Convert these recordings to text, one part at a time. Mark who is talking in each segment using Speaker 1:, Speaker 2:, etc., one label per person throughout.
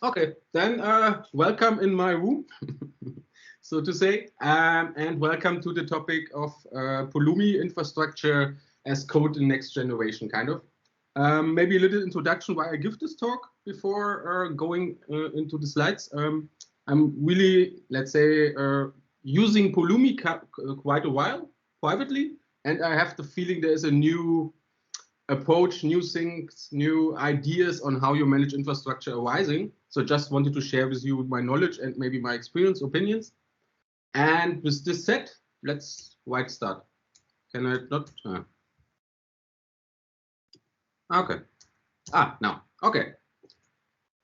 Speaker 1: Okay, then welcome in my room, so to say, and welcome to the topic of Pulumi infrastructure as code in next generation, kind of. Maybe a little introduction why I give this talk before going into the slides. I'm really, let's say, using Pulumi quite a while privately, and I have the feeling there is a new approach, new things, new ideas on how you manage infrastructure arising. So just wanted to share with you my knowledge and maybe my experience, opinions. And with this set, let's start. Can I not? Okay. Now. Okay.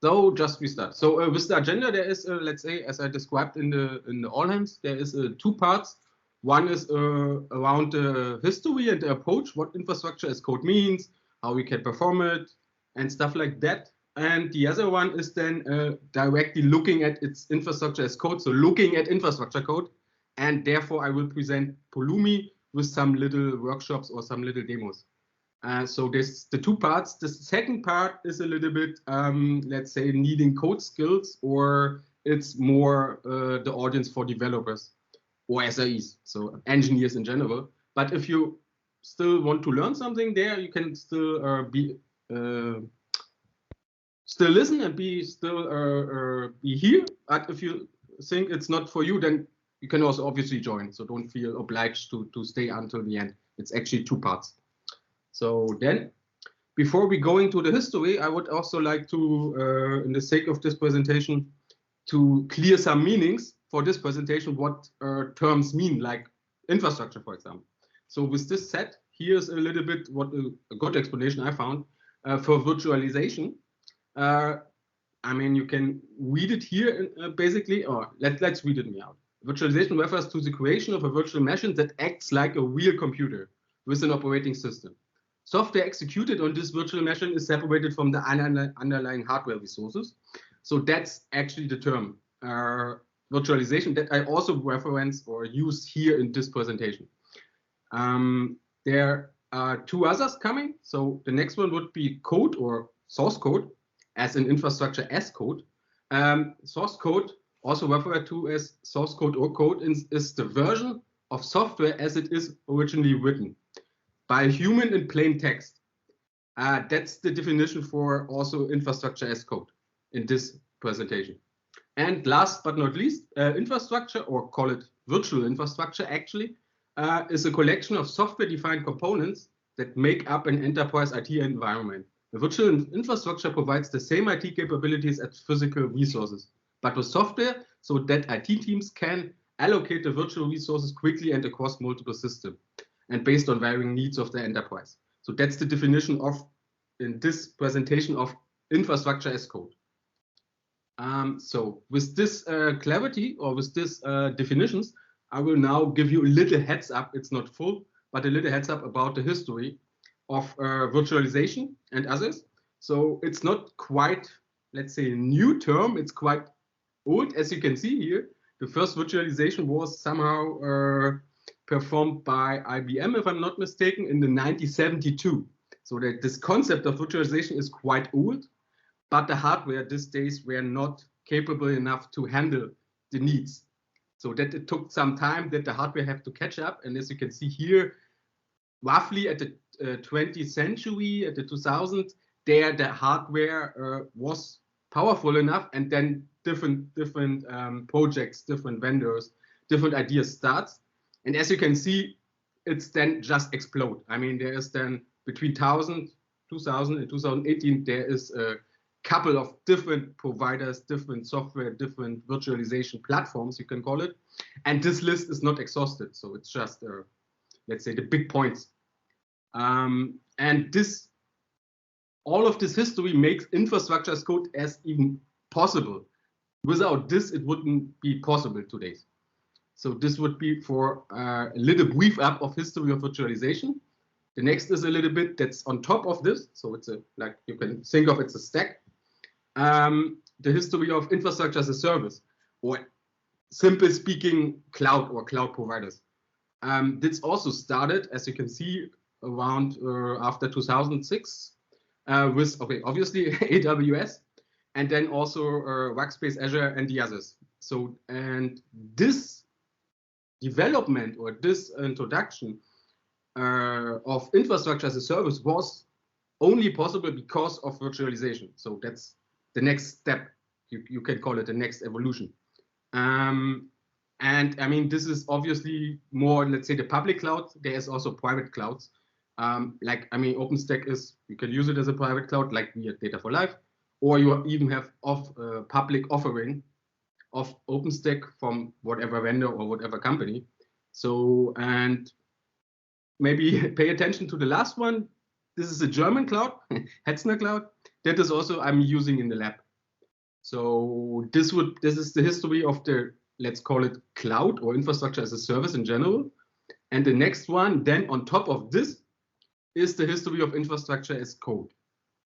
Speaker 1: So just we start. So with the agenda, there is, let's say, as I described in the all hands, there is two parts. One is around the history and the approach, what infrastructure as code means, how we can perform it, and stuff like that. And the other one is then directly looking at its infrastructure as code, so looking at infrastructure code. And therefore, I will present Pulumi with some little workshops or some little demos. So there's the two parts. The second part is a little bit, let's say, needing code skills, or it's more the audience for developers or SREs, so engineers in general. But if you still want to learn something there, you can still still listen and be here. But if you think it's not for you, then you can also obviously join. So don't feel obliged to stay until the end. It's actually two parts. So then, before we go into the history, I would also like to, in the sake of this presentation, to clear some meanings for this presentation, what terms mean, like infrastructure, for example. So with this set, here's a little bit what a good explanation I found for virtualization. I mean, you can read it here basically, or let's read it out. Virtualization refers to the creation of a virtual machine that acts like a real computer with an operating system. Software executed on this virtual machine is separated from the underlying hardware resources. So that's actually the term virtualization that I also reference or use here in this presentation. There are two others coming. So the next one would be code or source code, as in infrastructure as code. Source code, also referred to as source code or code, is the version of software as it is originally written by a human in plain text. That's the definition for also infrastructure as code in this presentation. And last but not least, infrastructure, or call it virtual infrastructure actually, is a collection of software-defined components that make up an enterprise IT environment. The virtual infrastructure provides the same IT capabilities as physical resources, but with software, so that IT teams can allocate the virtual resources quickly and across multiple systems, and based on varying needs of the enterprise. So that's the definition of, in this presentation, of infrastructure as code. So with this clarity, or with this definitions, I will now give you a little heads up. It's not full, but a little heads up about the history of virtualization and others. So it's not quite, let's say, a new term. It's quite old, as you can see here. The first virtualization was somehow performed by IBM, if I'm not mistaken, in the 1972. So that this concept of virtualization is quite old, but the hardware these days were not capable enough to handle the needs. So that it took some time that the hardware had to catch up. And as you can see here, roughly at the 20th century, at the 2000s, there the hardware was powerful enough, and then different projects, different vendors, different ideas starts. And as you can see, it's then just explode. I mean, there is then between 2000 and 2018, there is a couple of different providers, different software, different virtualization platforms, you can call it. And this list is not exhausted. So it's just, let's say, the big points. And this, all of this history makes infrastructure as code as even possible. Without this, it wouldn't be possible today. So this would be for a little brief up of history of virtualization. The next is a little bit that's on top of this. So it's a, like you can think of it's a stack. The history of infrastructure as a service, or simple speaking, cloud or cloud providers. This also started, as you can see, around after 2006 with, okay, obviously AWS. and then also Workspace, Azure, and the others. So, and this development or this introduction of infrastructure as a service was only possible because of virtualization. So that's the next step. You can call it the next evolution. And I mean, this is obviously more, let's say, the public cloud. There is also private clouds. Like, I mean, OpenStack is, you can use it as a private cloud, like we at Data for Life, or you even have public offering of OpenStack from whatever vendor or whatever company. So, and maybe pay attention to the last one. This is a German cloud, Hetzner Cloud. That is also I'm using in the lab. So this is the history of the, let's call it cloud or infrastructure as a service in general. And the next one, then on top of this, is the history of infrastructure as code.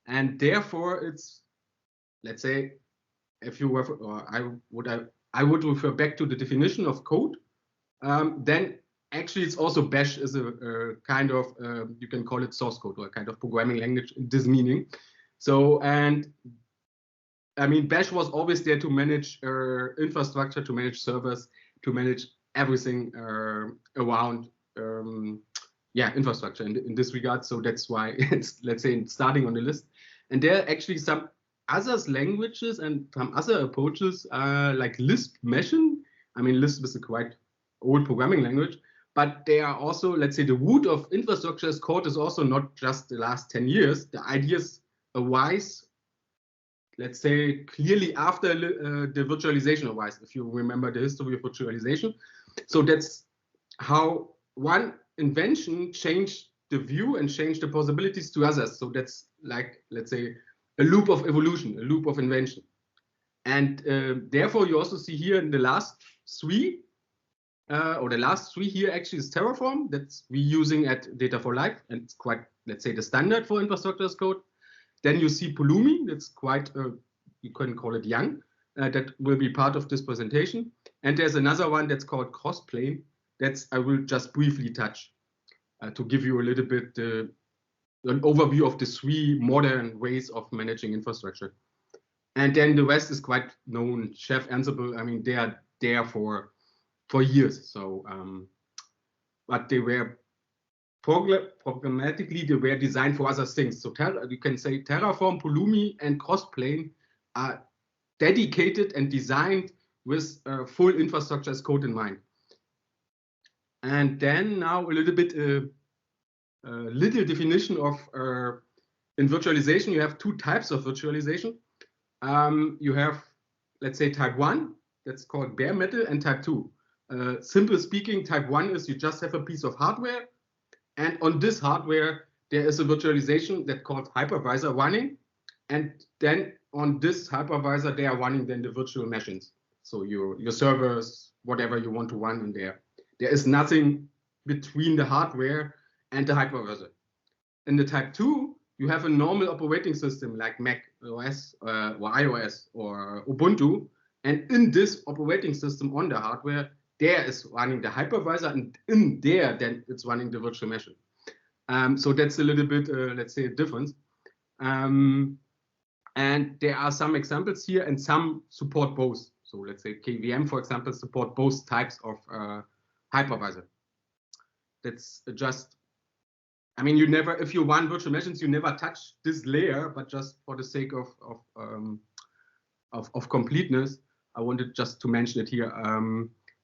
Speaker 1: And therefore, it's, let's say, if you refer, or I would refer back to the definition of code. Then actually, it's also Bash is a kind of, you can call it source code or a kind of programming language in this meaning. So, and I mean, Bash was always there to manage infrastructure, to manage servers, to manage everything around, infrastructure in this regard. So that's why it's, let's say, starting on the list. And there are actually some other languages and some other approaches like Lisp Machine. I mean, Lisp is a quite old programming language, but they are also, let's say, the root of infrastructure as code is also not just the last 10 years. The ideas arise, let's say, clearly after the virtualization arise, if you remember the history of virtualization. So that's how one invention changed the view and changed the possibilities to others. So that's like, let's say, a loop of evolution, a loop of invention. And therefore, you also see here in the last three, or the last three here actually is Terraform. That's we're using at Data for Life, and it's quite, let's say, the standard for infrastructure as code. Then you see Pulumi. That's quite, you can call it young. That will be part of this presentation. And there's another one that's called crossplane. That's I will just briefly touch to give you a little bit an overview of the three modern ways of managing infrastructure. And then the rest is quite known. Chef, Ansible, I mean, they are there for years. So, but they were programmatically, they were designed for other things. So you can say Terraform, Pulumi, and crossplane are dedicated and designed with full infrastructure as code in mind. And then now a little bit, little definition of in virtualization, you have two types of virtualization. You have, let's say, type 1, that's called bare metal, and type 2. Simple speaking, type 1 is you just have a piece of hardware, and on this hardware, there is a virtualization that's called hypervisor running, and then on this hypervisor, they are running then the virtual machines. So your servers, whatever you want to run in there. There is nothing between the hardware and the hypervisor. In the type 2, you have a normal operating system like Mac OS or iOS or Ubuntu. And in this operating system on the hardware, there is running the hypervisor, and in there, then it's running the virtual machine. So that's a little bit, let's say, a difference. And there are some examples here, and some support both. So let's say KVM, for example, support both types of hypervisor. That's just, I mean, you never, if you run virtual machines, you never touch this layer, but just for the sake of completeness, I wanted just to mention it here.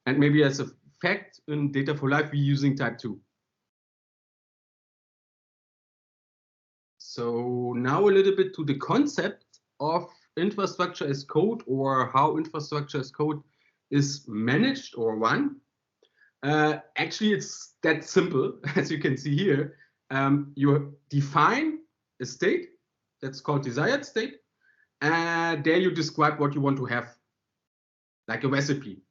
Speaker 1: And maybe as a fact, in Data for Life, we're using type 2. So now a little bit to the concept of infrastructure as code, or how infrastructure as code is managed or run. Actually, it's that simple, as you can see here. You define a state that's called desired state, and there you describe what you want to have, like a recipe.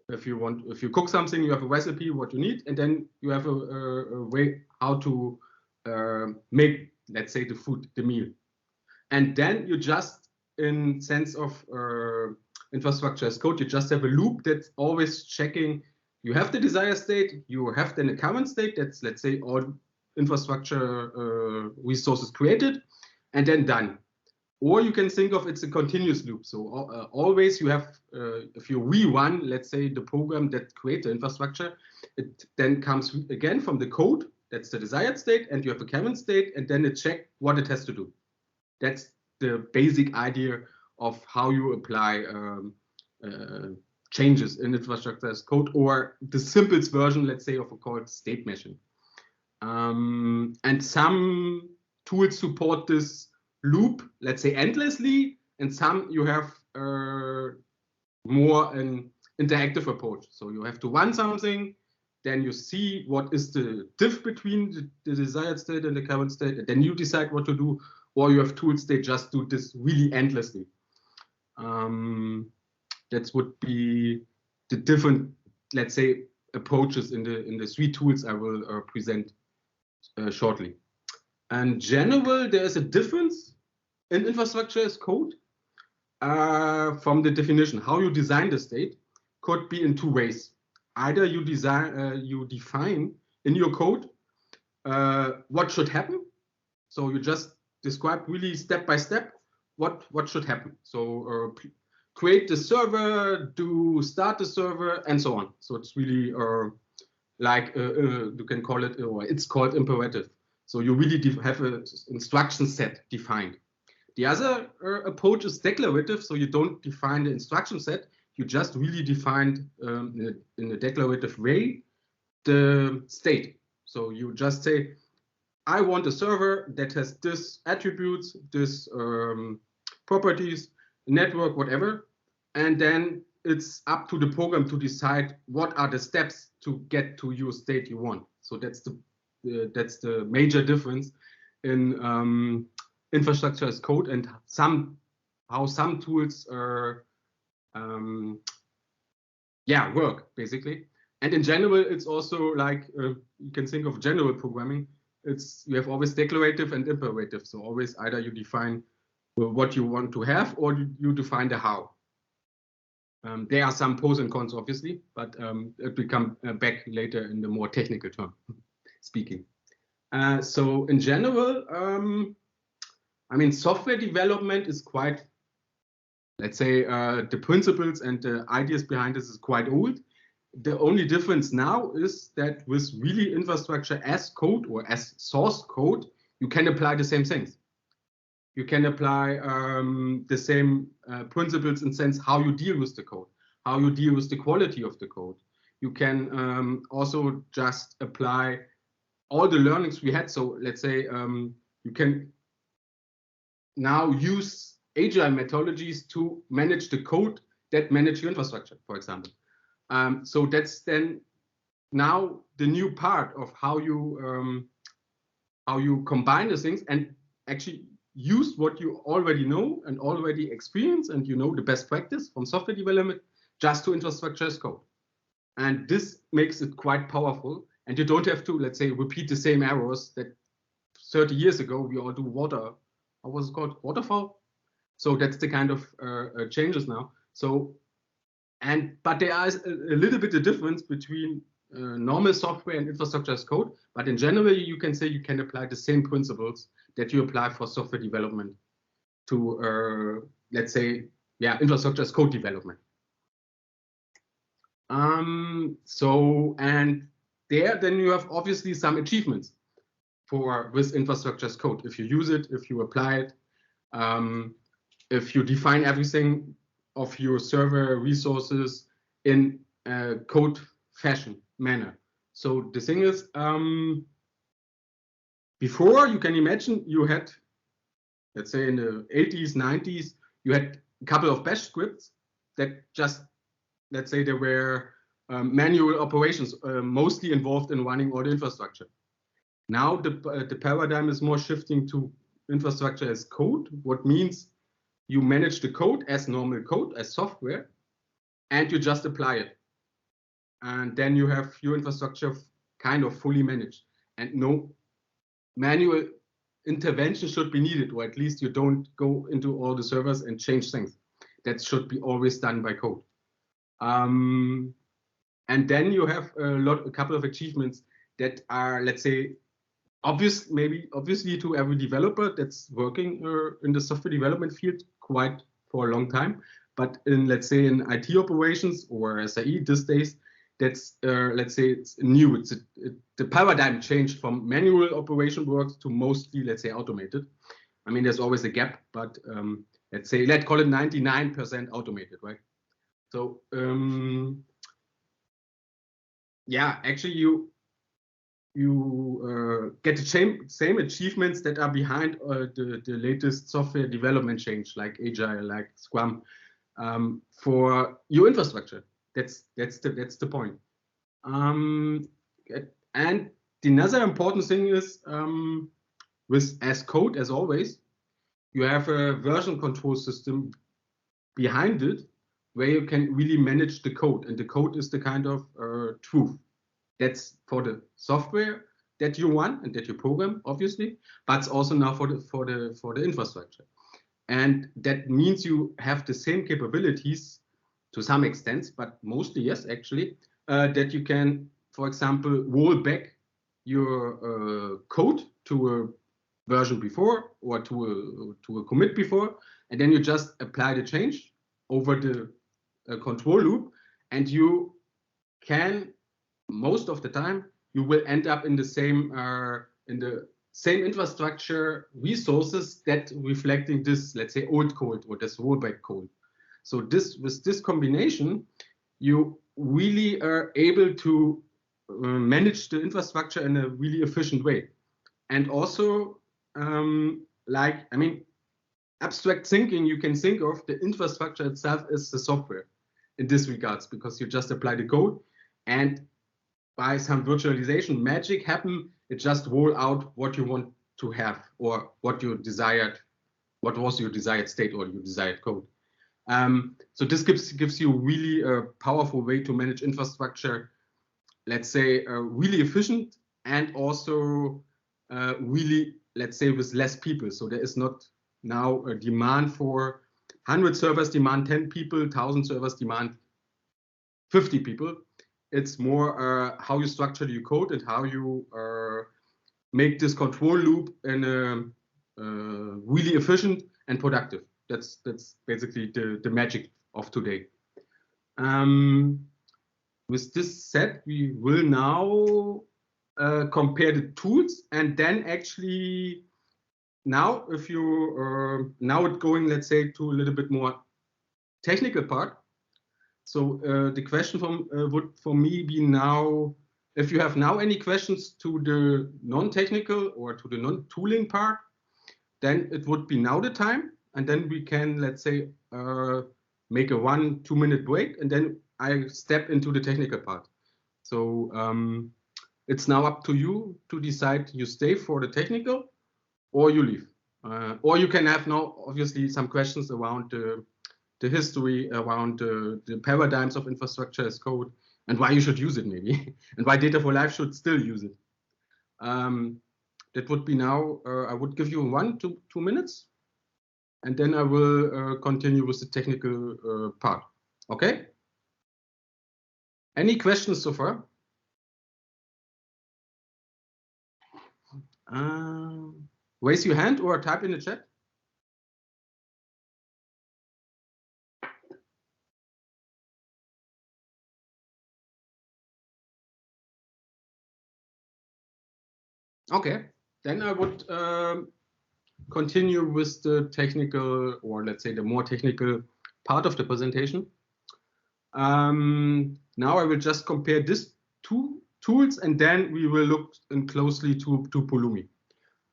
Speaker 1: If you cook something, you have a recipe, what you need, and then you have a way how to make, let's say, the food, the meal. And then you just, in sense of infrastructure as code, you just have a loop that's always checking. You have the desired state, you have then a current state, that's, let's say, all infrastructure resources created, and then done. Or you can think of it's a continuous loop. So always you have, if you rerun, let's say, the program that creates the infrastructure, it then comes again from the code, that's the desired state, and you have a current state, and then it checks what it has to do. That's the basic idea of how you apply changes in infrastructure as code, or the simplest version, let's say, of a called state machine. And some tools support this loop, let's say, endlessly, and some you have more an interactive approach. So you have to run something, then you see what is the diff between the desired state and the current state, and then you decide what to do, or you have tools that just do this really endlessly. That would be the different, let's say, approaches in the three tools I will present shortly. In general, there is a difference in infrastructure as code from the definition. How you design the state could be in two ways. Either you define in your code what should happen. So you just describe really step by step what should happen. So create the server, start the server, and so on. So it's really like you can call it, or it's called imperative. So you really have an instruction set defined. The other approach is declarative. So you don't define the instruction set. You just really define in a declarative way the state. So you just say, I want a server that has this attributes, this properties, network, whatever. And then it's up to the program to decide what are the steps to get to your state you want. So that's the major difference in infrastructure as code, and how some tools are work basically. And in general, it's also like you can think of general programming. You have always declarative and imperative. So always either you define what you want to have, or you define the how. There are some pros and cons, obviously, but it will come back later in the more technical term speaking. So in general, I mean, software development is quite, let's say, the principles and the ideas behind this is quite old. The only difference now is that with really infrastructure as code or as source code, you can apply the same things. You can apply the same principles in sense how you deal with the code, how you deal with the quality of the code. You can also just apply all the learnings we had. So let's say you can now use agile methodologies to manage the code that manage your infrastructure, for example. So that's then now the new part of how you combine the things and actually use what you already know and already experience, and you know the best practice from software development just to infrastructure as code. And this makes it quite powerful. And you don't have to, let's say, repeat the same errors that 30 years ago we all do what was it called? Waterfall. So that's the kind of changes now. So, but there is a little bit of difference between normal software and infrastructure as code. But in general, you can say you can apply the same principles that you apply for software development to, let's say, infrastructure as code development. So, and there, then you have obviously some achievements with infrastructure as code. If you use it, if you apply it, if you define everything of your server resources in a code fashion manner. So the thing is, before, you can imagine you had, let's say in the 80s, 90s, you had a couple of bash scripts that just, let's say, there were manual operations mostly involved in running all the infrastructure. Now the paradigm is more shifting to infrastructure as code, what means you manage the code as normal code, as software, and you just apply it. And then you have your infrastructure kind of fully managed, and no manual intervention should be needed, or at least you don't go into all the servers and change things. That should be always done by code. And then you have a couple of achievements that are, let's say, obviously to every developer that's working in the software development field quite for a long time, but in, let's say, in IT operations or SAE these days, that's let's say it's new. The paradigm changed from manual operation works to mostly, let's say, automated. I mean, there's always a gap, but let's call it 99% automated, right? So yeah, actually you get the same achievements that are behind the latest software development change, like Agile, like Scrum, for your infrastructure. That's the point. And another important thing is with as code, as always, you have a version control system behind it where you can really manage the code, and the code is the kind of truth. That's for the software that you run and that you program, obviously, but it's also now for the infrastructure. And that means you have the same capabilities to some extent, but mostly yes, actually, that you can, for example, roll back your code to a version before or to a commit before, and then you just apply the change over the control loop, and you can, most of the time, you will end up in the same infrastructure resources that reflecting this, let's say, old code or this rollback code. So with this combination, you really are able to manage the infrastructure in a really efficient way. And also, abstract thinking, you can think of the infrastructure itself as the software in this regards, because you just apply the code, and by some virtualization magic happen, it just roll out what you want to have, or what was your desired state or your desired code. So this gives you really a powerful way to manage infrastructure, let's say, really efficient, and also really, let's say, with less people. So there is not now a demand for 100 servers demand 10 people, 1,000 servers demand 50 people. It's more how you structure your code and how you make this control loop in really efficient and productive. That's basically the magic of today. With this said, we will now compare the tools, and then actually now, if you now it's going, let's say, to a little bit more technical part. So the question would for me be now, if you have now any questions to the non-technical or to the non-tooling part, then it would be now the time, and then we can, let's say, make a 1-2 minute break, and then I step into the technical part. So it's now up to you to decide you stay for the technical or you leave. Or you can have now, obviously, some questions around the history, around the paradigms of infrastructure as code, and why you should use it, maybe, and why Data for Life should still use it. That would be now, I would give you 1-2 minutes, and then I will continue with the technical part. Okay? Any questions so far? Raise your hand or type in the chat. Okay, then I would continue with the technical, or let's say the more technical part of the presentation. Now I will just compare these two tools, and then we will look in closely to Pulumi.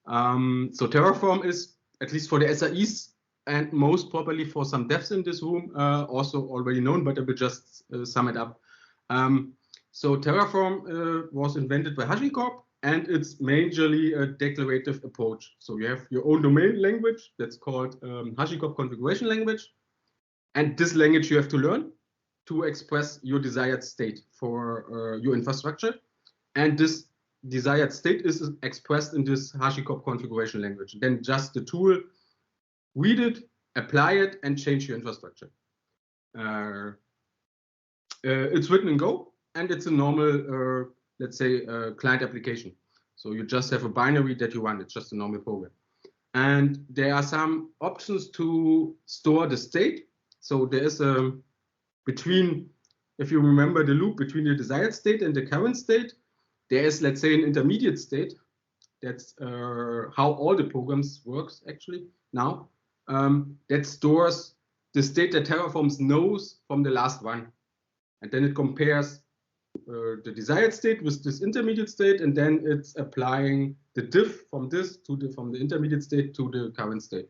Speaker 1: So Terraform is, at least for the SREs, and most probably for some devs in this room, also already known, but I will just sum it up. So Terraform was invented by HashiCorp, and it's majorly a declarative approach. So you have your own domain language that's called HashiCorp configuration language, and this language you have to learn to express your desired state for your infrastructure. And this desired state is expressed in this HashiCorp configuration language. Then just the tool, read it, apply it, and change your infrastructure. It's written in Go, and it's a normal, let's say, client application. So you just have a binary that you run. It's just a normal program. And there are some options to store the state. So there is a between, if you remember the loop between the desired state and the current state, there is, let's say, an intermediate state. That's how all the programs works actually now. That stores the state that Terraform knows from the last one. And then it compares the desired state with this intermediate state, and then it's applying the diff from this to from the intermediate state to the current state.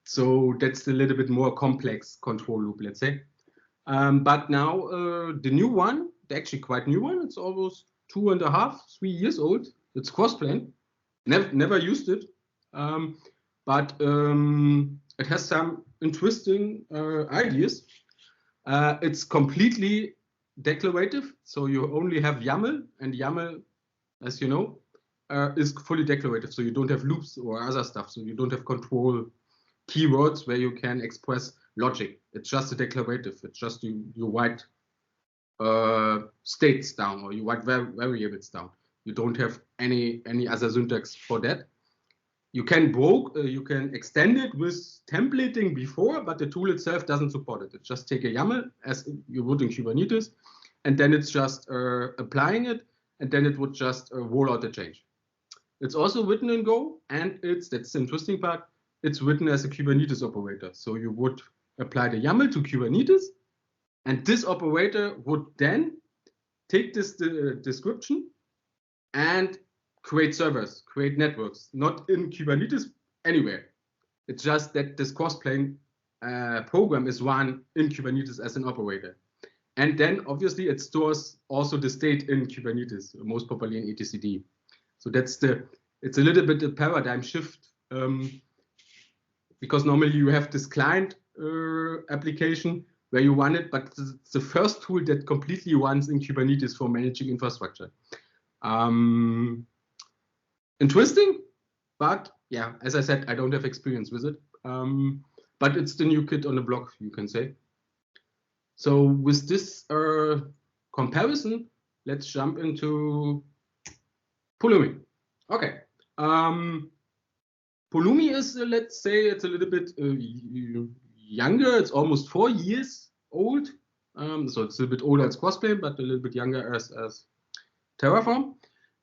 Speaker 1: So that's a little bit more complex control loop, let's say. But now the new one, actually quite new one, it's almost 2.5, 3 years old. It's crossplane. Never used it, but it has some interesting ideas. It's completely declarative, so you only have YAML, and YAML, as you know, is fully declarative, so you don't have loops or other stuff, so you don't have control keywords where you can express logic. It's just a declarative. It's just you write states down, or you write variables down. You don't have any other syntax for that. You can extend it with templating before, but the tool itself doesn't support it. It's just take a YAML as you would in Kubernetes, and then it's just applying it, and then it would just roll out the change. It's also written in Go, and that's the interesting part. It's written as a Kubernetes operator. So you would apply the YAML to Kubernetes, and this operator would then take this description and create servers, create networks, not in Kubernetes, anywhere. It's just that this crossplane program is run in Kubernetes as an operator. And then obviously it stores also the state in Kubernetes, most popularly in etcd. So it's a little bit a paradigm shift, because normally you have this client application where you run it, but it's the first tool that completely runs in Kubernetes for managing infrastructure. Interesting, but yeah, as I said, I don't have experience with it. But it's the new kid on the block, you can say. So with this comparison, let's jump into Pulumi. Okay. Pulumi is, let's say, it's a little bit younger. It's almost 4 years old. So it's a little bit older as crossplane, but a little bit younger as Terraform.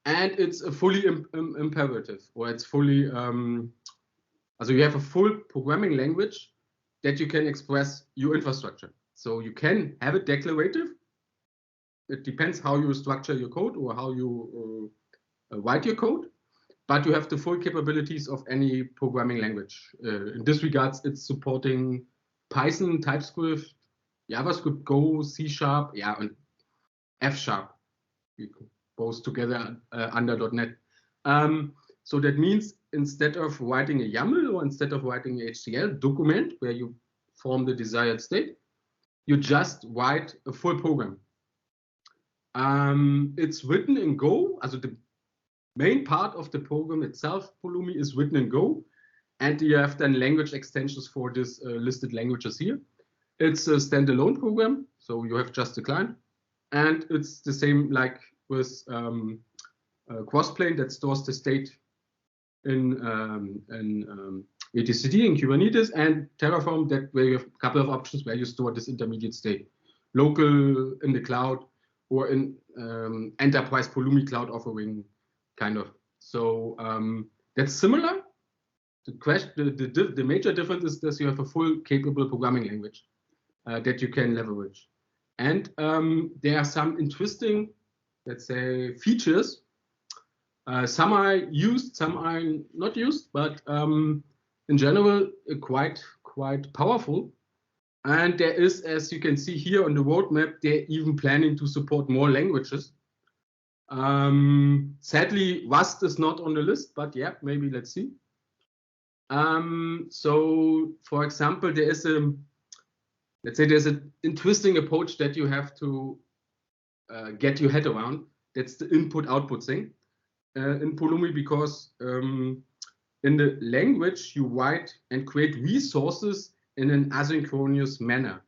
Speaker 1: And it's a fully imperative, or it's fully, so you have a full programming language that you can express your infrastructure. So you can have it declarative. It depends how you structure your code or how you write your code, but you have the full capabilities of any programming language. In this regards, it's supporting Python, TypeScript, JavaScript, Go, C#, yeah, and F#. Both together under .NET. So that means instead of writing a YAML or instead of writing a HTML document where you form the desired state, you just write a full program. It's written in Go, also the main part of the program itself, Pulumi, is written in Go, and you have then language extensions for this listed languages here. It's a standalone program, so you have just the client, and it's the same like with crossplane that stores the state in etcd in Kubernetes, and Terraform that where you have a couple of options where you store this intermediate state, local in the cloud or in enterprise Pulumi cloud offering, kind of. So that's similar. The major difference is that you have a full capable programming language that you can leverage, and there are some interesting, let's say, features. Some are used, some are not used, but in general, quite powerful. And there is, as you can see here on the roadmap, they're even planning to support more languages. Sadly, Rust is not on the list, but yeah, maybe let's see. So, for example, there is let's say there's an interesting approach that you have to get your head around. That's the input-output thing in Pulumi, because in the language you write and create resources in an asynchronous manner.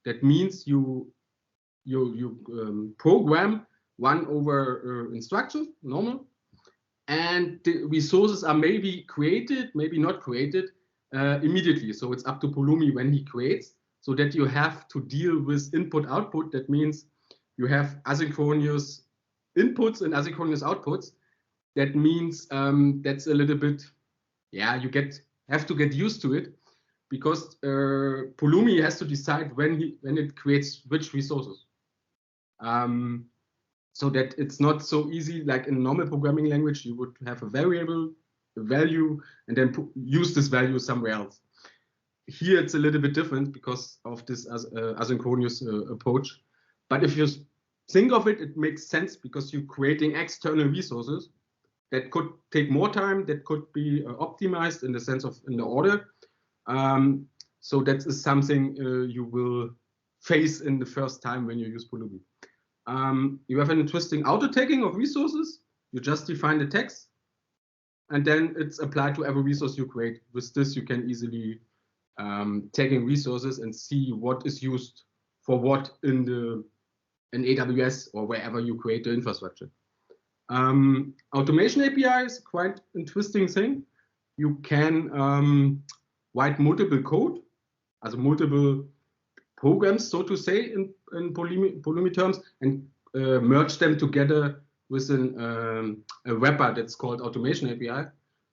Speaker 1: That means you program 1 over instructions, normal. And the resources are maybe created, maybe not created immediately. So it's up to Pulumi when he creates, so that you have to deal with input-output. That means you have asynchronous inputs and asynchronous outputs. That means that's a little bit, yeah, you have to get used to it, because Pulumi has to decide when it creates which resources. So that it's not so easy like in normal programming language. You would have a variable, a value, and then use this value somewhere else. Here it's a little bit different because of this asynchronous approach. But if you think of it, it makes sense, because you're creating external resources that could take more time, that could be optimized in the sense of in the order. So that is something you will face in the first time when you use Pulumi. You have an interesting auto-tagging of resources. You just define the text, and then it's applied to every resource you create. With this, you can easily tagging resources and see what is used for what in AWS or wherever you create the infrastructure. Automation API is quite interesting thing. You can write multiple code, as multiple programs, so to say, in Pulumi terms, and merge them together with a wrapper that's called Automation API,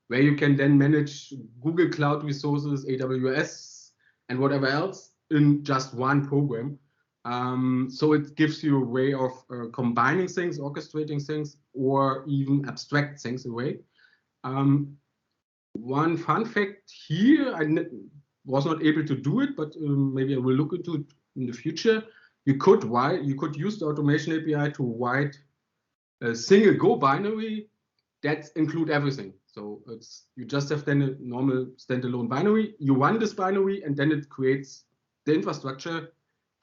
Speaker 1: where you can then manage Google Cloud resources, AWS, and whatever else in just one program. So it gives you a way of combining things, orchestrating things, or even abstract things away. One fun fact here, I was not able to do it, but maybe I will look into it in the future. You could use the Automation API to write a single Go binary that include everything. So you just have then a normal standalone binary. You run this binary, and then it creates the infrastructure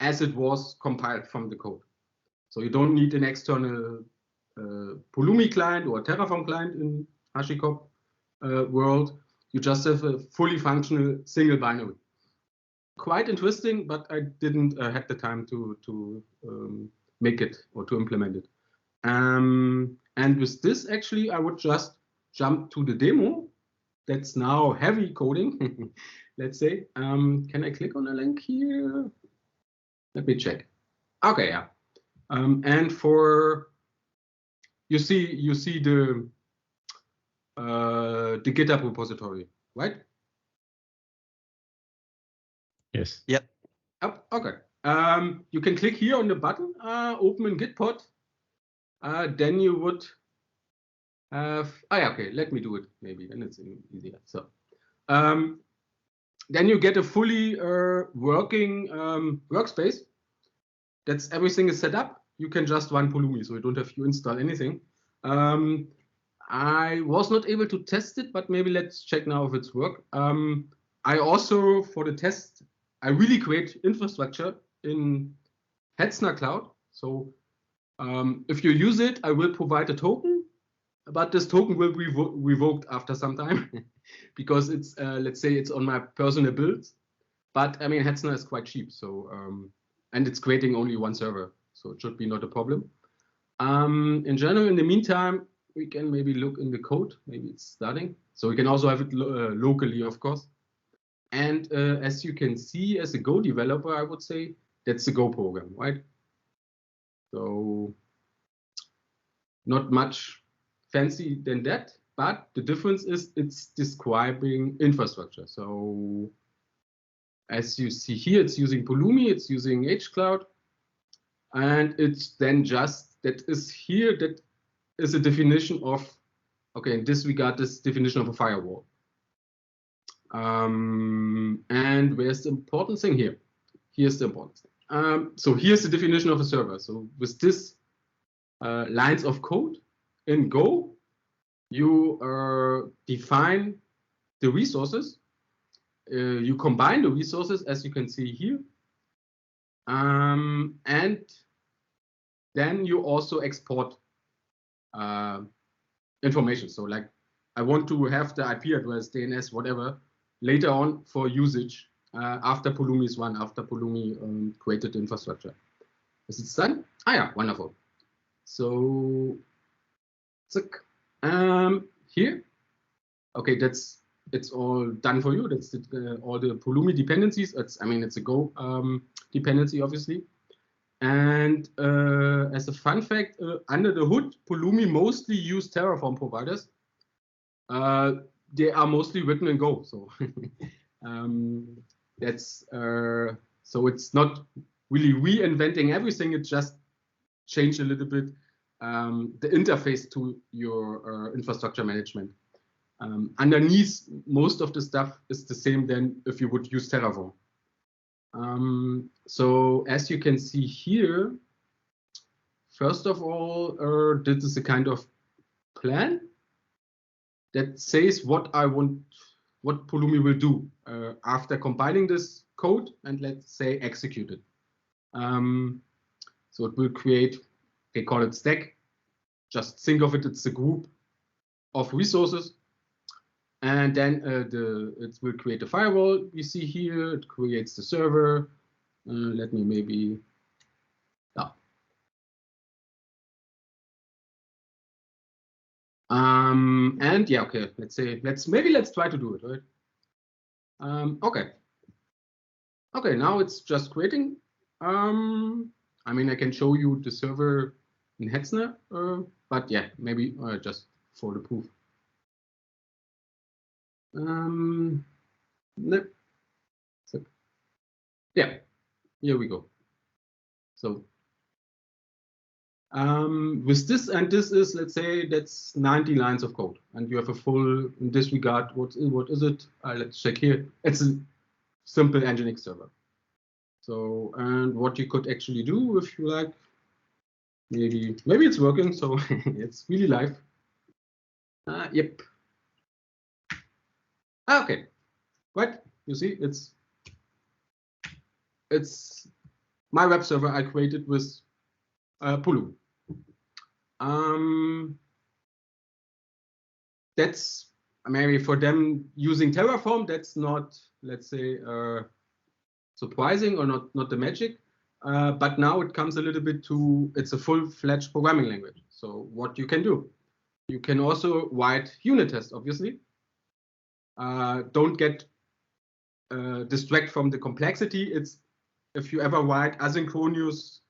Speaker 1: as it was compiled from the code. So you don't need an external Pulumi client or terraform client in HashiCorp world. You just have a fully functional single binary. Quite interesting, but I didn't have the time to make it or to implement it. And with this, actually, I would just jump to the demo. That's now heavy coding, let's say. Can I click on a link here? Let me check. Okay, yeah. And for you see the GitHub repository, right?
Speaker 2: Yes.
Speaker 3: Yep.
Speaker 1: Oh, okay. You can click here on the button, open in Gitpod. Then you would have, yeah, okay, let me do it. Maybe then it's easier. So then you get a fully working workspace. That's everything is set up. You can just run Pulumi, so you don't have to install anything. I was not able to test it, but maybe let's check now if it's work. I also, for the test, I really create infrastructure in Hetzner Cloud. So if you use it, I will provide a token, but this token will be revoked after some time because it's, let's say it's on my personal builds. But I mean, Hetzner is quite cheap, so and it's creating only one server, so it should be not a problem. In general, in the meantime, we can maybe look in the code. Maybe it's starting. So we can also have it locally, of course. And as you can see, as a Go developer, I would say that's the Go program, right? So not much fancy than that, but the difference is it's describing infrastructure. So as you see here, it's using Pulumi, it's using hcloud, and it's then just that is here, that is a definition of, okay, in this regard, this definition of a firewall. And where's the important thing here? Here's the important thing. So here's the definition of a server. So with this lines of code in Go, you define the resources. You combine the resources, as you can see here. And then you also export information. So like, I want to have the IP address, DNS, whatever, later on for usage after Pulumi is run, after Pulumi created the infrastructure. Is it done? Ah, yeah, wonderful. So here, okay, it's all done for you. That's all the Pulumi dependencies. I mean, it's a Go dependency, obviously. And as a fun fact, under the hood, Pulumi mostly use Terraform providers. They are mostly written in Go, so that's so it's not really reinventing everything. It just changed a little bit the interface to your infrastructure management. Underneath, most of the stuff is the same than if you would use Terraform. So as you can see here, first of all, this is a kind of plan that says what Pulumi will do after compiling this code and let's say execute it. So it will create, they call it stack. Just think of it, it's a group of resources. And then it will create a firewall. You see here, it creates the server. Let me maybe, and yeah, okay, let's try to do it, right? Okay, now it's just creating. I mean, I can show you the server in Hetzner, but yeah, maybe just for the proof. No. So, yeah, here we go. So with this, and this is, let's say, that's 90 lines of code, and you have a full, in this regard, what is it? Let's check here. It's a simple Nginx server. So, and what you could actually do if you like, maybe it's working, so it's really live. Yep. Okay, right. You see, it's my web server I created with Pulumi. That's maybe for them using Terraform. That's not, let's say, surprising or not the magic. But now it comes a little bit to, it's a full-fledged programming language. So what you can do, you can also write unit tests, obviously. Don't get distract from the complexity. It's if you ever write asynchronous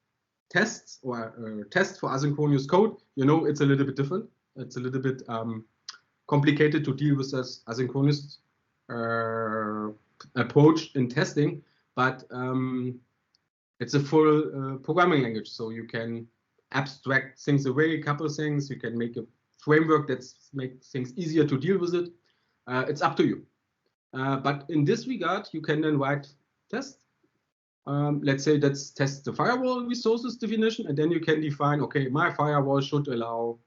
Speaker 1: tests or tests for asynchronous code, you know it's a little bit different. It's a little bit complicated to deal with this asynchronous approach in testing, but it's a full programming language, so you can abstract things away, a couple of things. You can make a framework that makes things easier to deal with it. It's up to you. But in this regard, you can then write tests. Let's say that's test the firewall resources definition, and then you can define, okay, my firewall should allow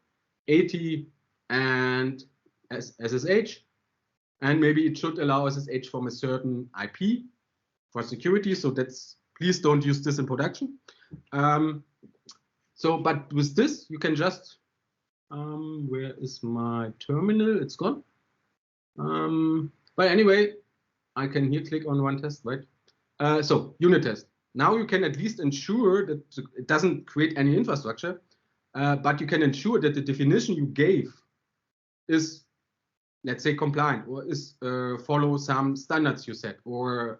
Speaker 1: 80 and SSH, and maybe it should allow SSH from a certain IP for security. So that's, please don't use this in production. So, but with this, you can just, where is my terminal? It's gone. But anyway, I can here click on one test, right? So unit test. Now you can at least ensure that it doesn't create any infrastructure, but you can ensure that the definition you gave is, let's say, compliant, or is follow some standards you set, or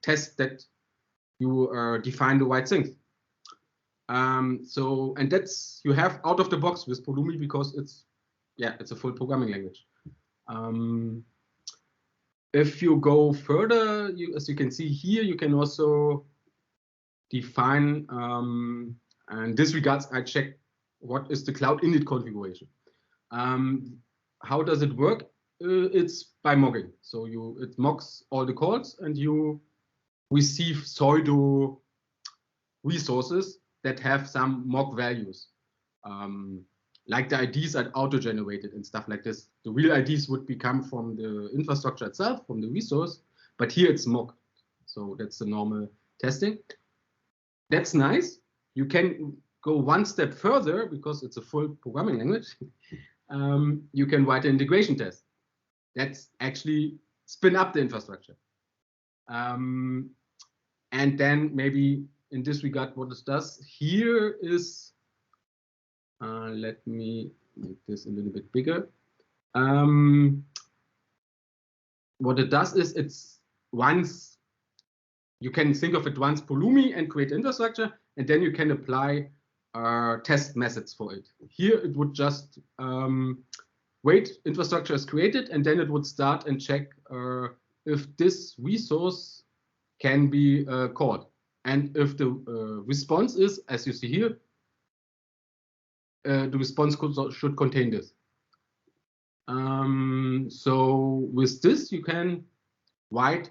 Speaker 1: test that you define the right things. So, and that's you have out of the box with Pulumi, because it's, yeah, it's a full programming language. If you go further, as you can see here, you can also define, and this regards, I check what is the cloud init configuration. How does it work? It's by mogging. So it mocks all the calls, and you receive pseudo resources that have some mock values. Like the IDs are auto-generated and stuff like this. The real IDs would become from the infrastructure itself, from the resource, but here it's mocked. So that's the normal testing. That's nice. You can go one step further, because it's a full programming language. You can write an integration test. That's actually spin up the infrastructure. And then maybe in this regard, what it does here is, Let me make this a little bit bigger. What it does is it's once, you can think of it once Pulumi and create infrastructure, and then you can apply test methods for it. Here it would just wait, infrastructure is created, and then it would start and check if this resource can be called. And if the response is, as you see here, the response should contain this. So with this, you can write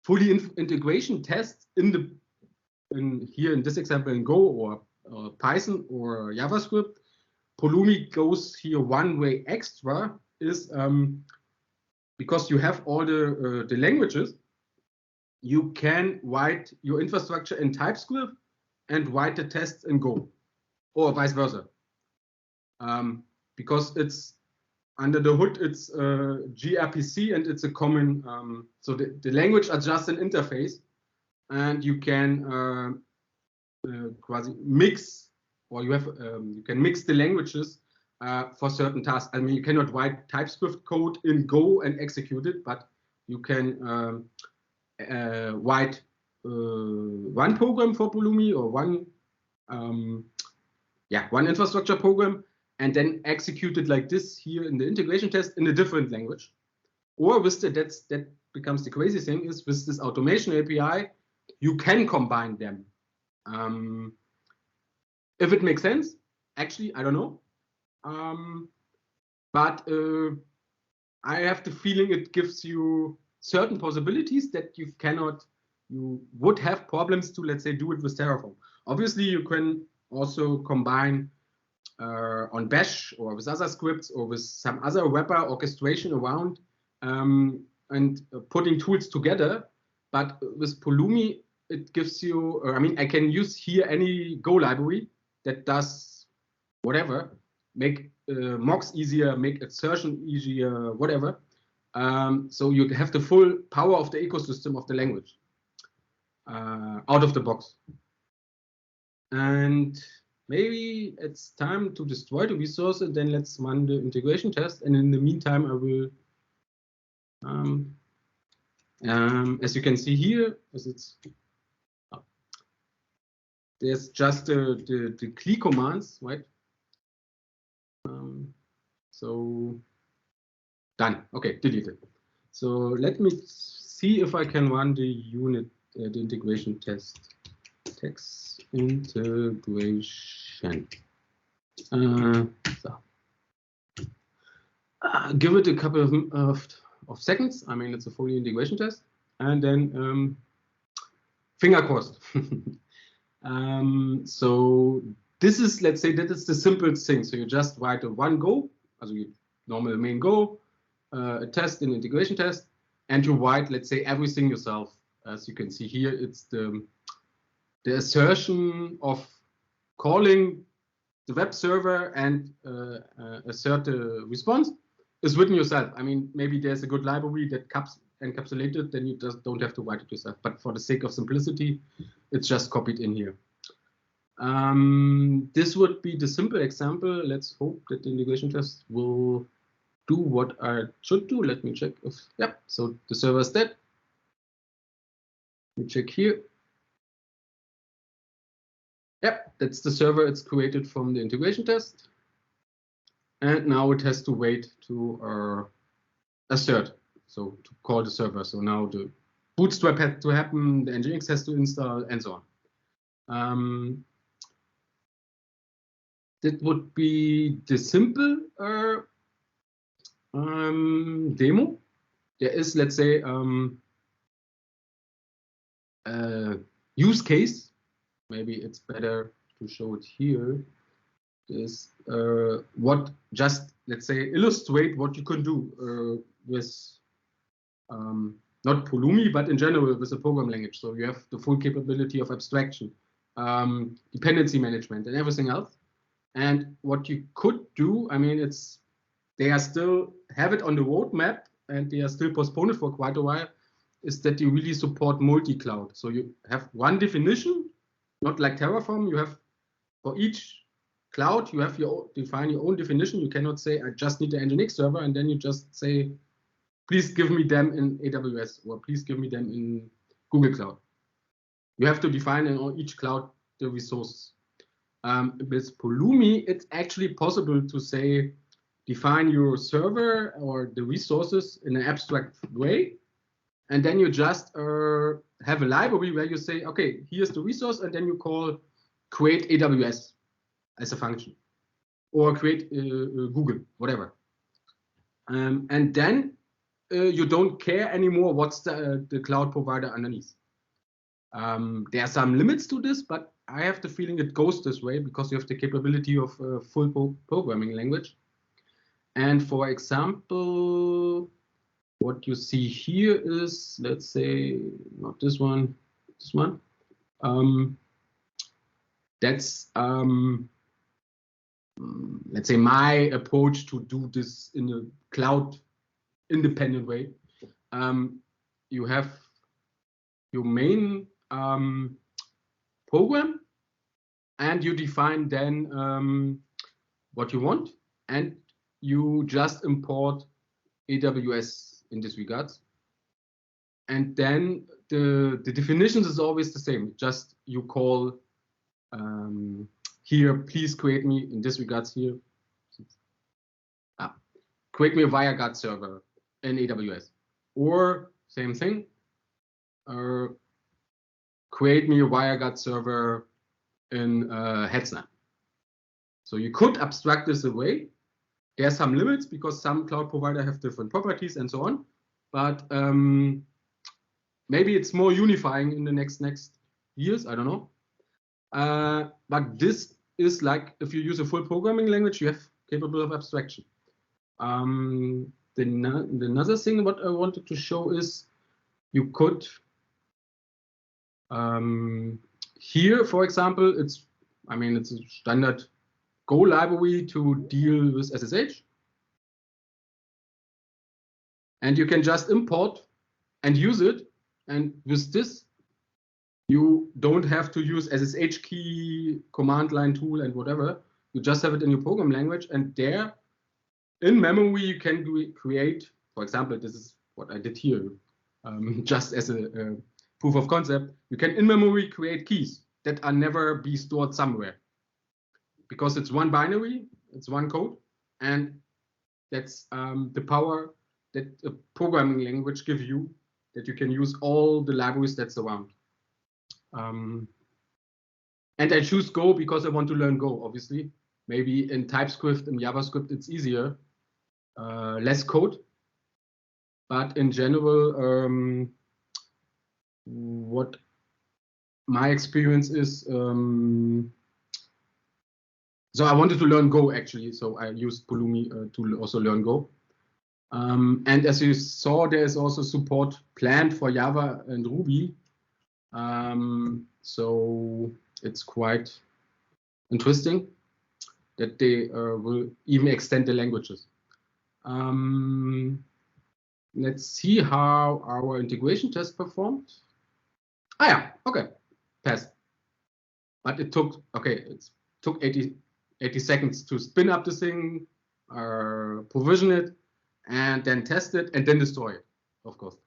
Speaker 1: fully integration tests here in this example in Go or Python or JavaScript. Pulumi goes here one way extra is because you have all the languages, you can write your infrastructure in TypeScript and write the tests in Go, or vice versa. Because it's under the hood, it's gRPC and it's a common, so the language are just an interface, and you can quasi mix, or you have you can mix the languages for certain tasks. I mean, you cannot write TypeScript code in Go and execute it, but you can write one program for Pulumi or one infrastructure program, and then execute it like this here in the integration test in a different language. Or with that becomes the crazy thing is with this automation API, you can combine them. If it makes sense, actually, I don't know. But I have the feeling it gives you certain possibilities that you would have problems to, let's say, do it with Terraform. Obviously, you can also combine on Bash or with other scripts or with some other wrapper orchestration around and putting tools together. But with Pulumi, it gives you, I mean, I can use here any Go library that does whatever, make mocks easier, make assertion easier, whatever. So you have the full power of the ecosystem of the language out of the box. And maybe it's time to destroy the resource, and then let's run the integration test. And in the meantime, I will, as you can see here, there's just the CLI commands, right? So done. Okay, deleted. So let me see if I can run the the integration test. Text integration. Give it a couple of seconds. I mean, it's a fully integration test, and then finger crossed. So this is, let's say, that is the simplest thing. So you just write a one Go, also you normal main Go, a test, an integration test, and you write, let's say, everything yourself. As you can see here, it's the assertion of calling the web server and assert the response is written yourself. I mean, maybe there's a good library that encapsulated, then you just don't have to write it yourself. But for the sake of simplicity, it's just copied in here. This would be the simple example. Let's hope that the integration test will do what I should do. Let me check if, yeah, so the server is dead. Let me check here. Yep, that's the server it's created from the integration test. And now it has to wait to assert, so to call the server. So now the bootstrap has to happen, the Nginx has to install, and so on. That would be the simple demo. There is, let's say, use case. Maybe it's better to show it here. Is what just, let's say, illustrate what you can do with not Pulumi, but in general with a program language. So you have the full capability of abstraction, dependency management, and everything else. And what you could do, I mean, they are still have it on the roadmap, and they are still postponed for quite a while, is that you really support multi-cloud. So you have one definition, not like Terraform. You have for each cloud, you have define your own definition. You cannot say, I just need the Nginx server, and then you just say, please give me them in AWS, or please give me them in Google Cloud. You have to define in each cloud the resources. With Pulumi, it's actually possible to say, define your server or the resources in an abstract way. And then you just have a library where you say, okay, here's the resource, and then you call create AWS as a function, or create Google, whatever. And then you don't care anymore what's the cloud provider underneath. There are some limits to this, but I have the feeling it goes this way because you have the capability of full programming language. And for example, what you see here is, let's say, not this one, this one. That's, let's say, my approach to do this in a cloud independent way. You have your main program, and you define then what you want, and you just import AWS in this regards. And then the definitions is always the same. Just you call here, please create me in this regards here. Create me a WireGuard server in AWS, or same thing. Create me a WireGuard server in Hetzner. So you could abstract this away. There are some limits because some cloud providers have different properties and so on. But maybe it's more unifying in the next years. I don't know. But this is like if you use a full programming language, you have capable of abstraction. Another thing what I wanted to show is you could here, for example, it's a standard Go library to deal with SSH. And you can just import and use it. And with this, you don't have to use SSH key, command line tool, and whatever. You just have it in your program language. And there, in memory, you can create, for example, this is what I did here, just as a proof of concept. You can in memory create keys that are never be stored somewhere. Because it's one binary, it's one code, and that's the power that a programming language gives you, that you can use all the libraries that's around. And I choose Go because I want to learn Go, obviously. Maybe in TypeScript and JavaScript, it's easier, less code. But in general, what my experience is, so I wanted to learn Go, actually, so I used Pulumi to also learn Go. And as you saw, there is also support planned for Java and Ruby. So it's quite interesting that they will even extend the languages. Let's see how our integration test performed. Ah, yeah, okay, passed. But it took, it took 80 seconds to spin up the thing, provision it, and then test it, and then destroy it, of course.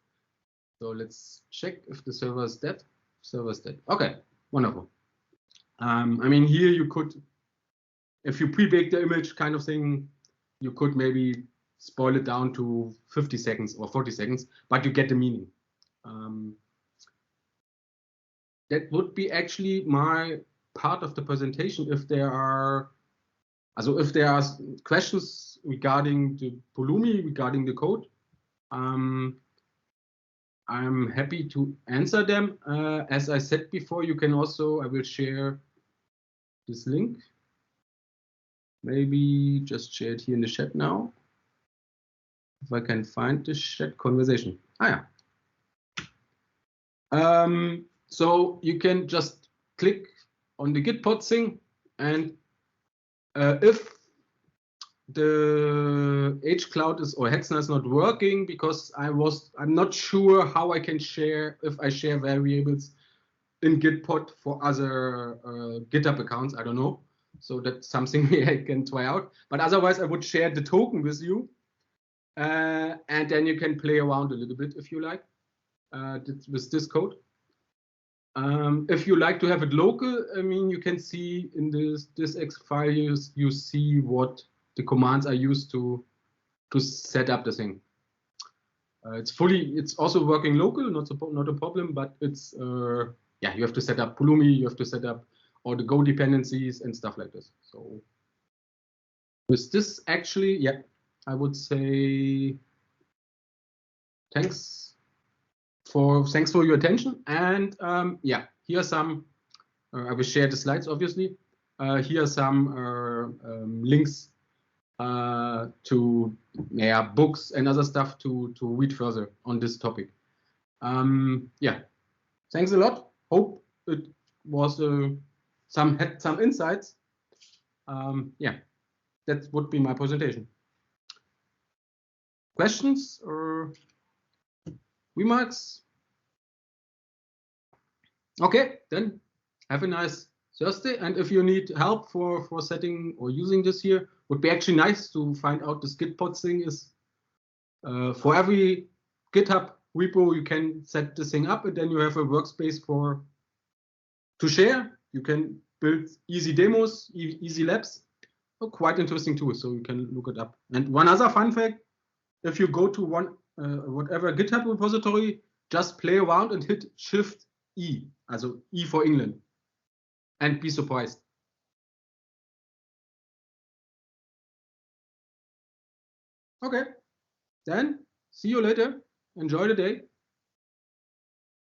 Speaker 1: So let's check if the server is dead. Server is dead. Okay, wonderful. Here you could, if you pre-bake the image kind of thing, you could maybe spoil it down to 50 seconds or 40 seconds, but you get the meaning. That would be actually my part of the presentation. If there are questions regarding the Pulumi, regarding the code, I'm happy to answer them. As I said before, you can also, I will share this link. Maybe just share it here in the chat now. If I can find the chat conversation. Ah, yeah. So you can just click on the Git pod thing, and if the hcloud is or Hetzner is not working because I'm not sure how I can share if I share variables in Git pod for other GitHub accounts. I don't know. So that's something I can try out. But otherwise, I would share the token with you. And then you can play around a little bit if you like with this code. If you like to have it local, I mean, you can see in this X file, you see what the commands are used to set up the thing. It's also working local, not a problem, but it's yeah, you have to set up Pulumi, you have to set up all the Go dependencies and stuff like this. So with this, actually, yeah, I would say thanks for your attention. And yeah, here are some. I will share the slides, obviously. Here are some links to books and other stuff to read further on this topic. Yeah, thanks a lot. Hope it was had some insights. Yeah, that would be my presentation. Questions or remarks? Okay, then have a nice Thursday. And if you need help for setting or using this here, would be actually nice to find out this Git pod thing is for every GitHub repo you can set this thing up, and then you have a workspace to share. You can build easy demos, easy labs. Quite interesting too, so you can look it up. And one other fun fact: if you go to whatever GitHub repository, just play around and hit Shift E, also E for England, and be surprised. Okay, then see you later. Enjoy the day.